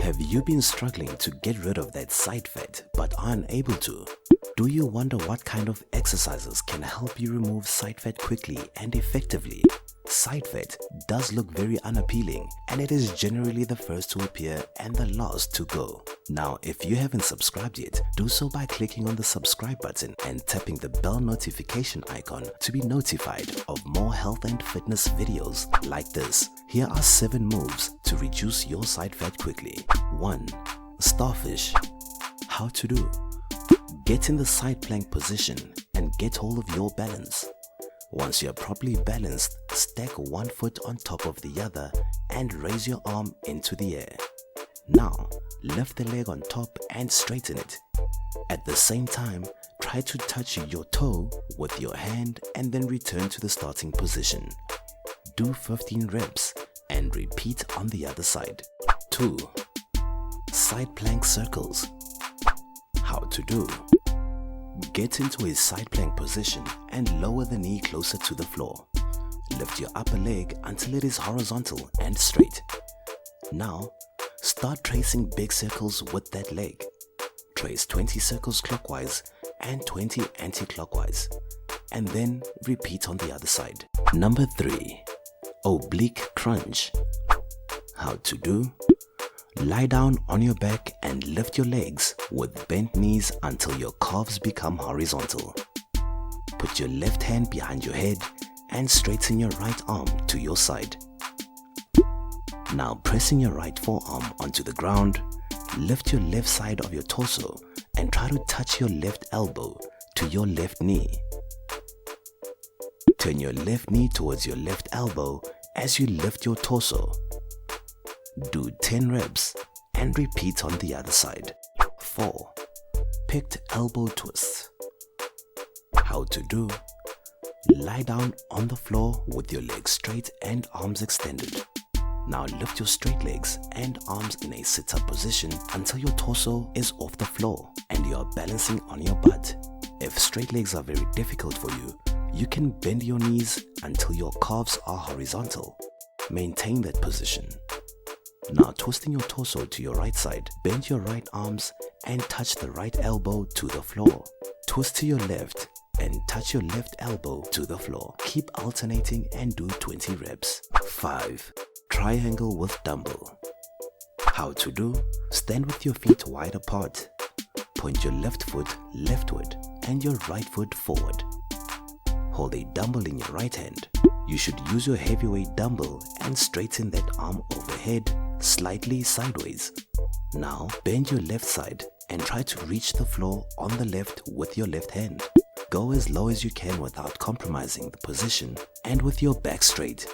Have you been struggling to get rid of that side fat but are unable to? Do you wonder what kind of exercises can help you remove side fat quickly and effectively? Side fat does look very unappealing and it is generally the first to appear and the last to go. Now, if you haven't subscribed yet, do so by clicking on the subscribe button and tapping the bell notification icon to be notified of more health and fitness videos like this. Here are 7 moves to reduce your side fat quickly. 1. Starfish. How to do? Get in the side plank position and get hold of your balance. Once you are properly balanced, stack one foot on top of the other and raise your arm into the air. Now, lift the leg on top and straighten it. At the same time, try to touch your toe with your hand and then return to the starting position. Do 15 reps and repeat on the other side. 2. Side plank circles. How to do? Get into a side plank position and lower the knee closer to the floor. Lift your upper leg until it is horizontal and straight. Now, start tracing big circles with that leg. Trace 20 circles clockwise and 20 anti-clockwise, and then repeat on the other side. Number 3. Oblique crunch. How to do? Lie down on your back and lift your legs with bent knees until your calves become horizontal. Put your left hand behind your head and straighten your right arm to your side. Now, pressing your right forearm onto the ground, lift your left side of your torso and try to touch your left elbow to your left knee. Turn your left knee towards your left elbow as you lift your torso. Do 10 reps and repeat on the other side. 4. Picked elbow twists. How to do? Lie down on the floor with your legs straight and arms extended. Now lift your straight legs and arms in a sit-up position until your torso is off the floor and you are balancing on your butt. If straight legs are very difficult for you, you can bend your knees until your calves are horizontal. Maintain that position. Now, twisting your torso to your right side, bend your right arms and touch the right elbow to the floor. Twist to your left and touch your left elbow to the floor. Keep alternating and do 20 reps. 5. Triangle with dumbbell. How to do? Stand with your feet wide apart. Point your left foot leftward and your right foot forward. Hold a dumbbell in your right hand. You should use your heavyweight dumbbell and straighten that arm overhead slightly sideways. Now, bend your left side and try to reach the floor on the left with your left hand. Go as low as you can without compromising the position and with your back straight.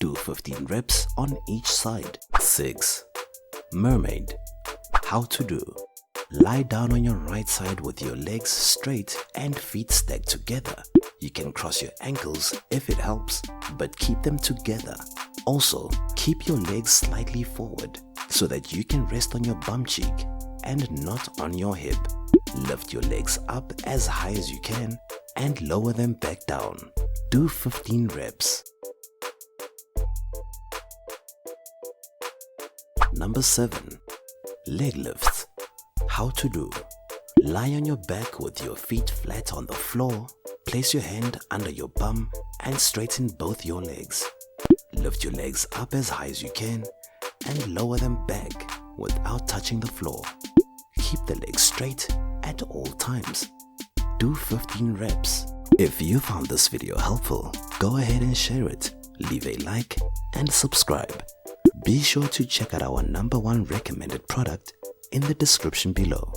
Do 15 reps on each side. 6. Mermaid. How to do? Lie down on your right side with your legs straight and feet stacked together. You can cross your ankles if it helps, but keep them together. Also, keep your legs slightly forward so that you can rest on your bum cheek and not on your hip. Lift your legs up as high as you can and lower them back down. Do 15 reps. Number 7. Leg lifts. How to do? Lie on your back with your feet flat on the floor. Place your hand under your bum and straighten both your legs. Lift your legs up as high as you can and lower them back without touching the floor. Keep the legs straight at all times. Do 15 reps. If you found this video helpful, go ahead and share it, leave a like and subscribe. Be sure to check out our #1 recommended product in the description below.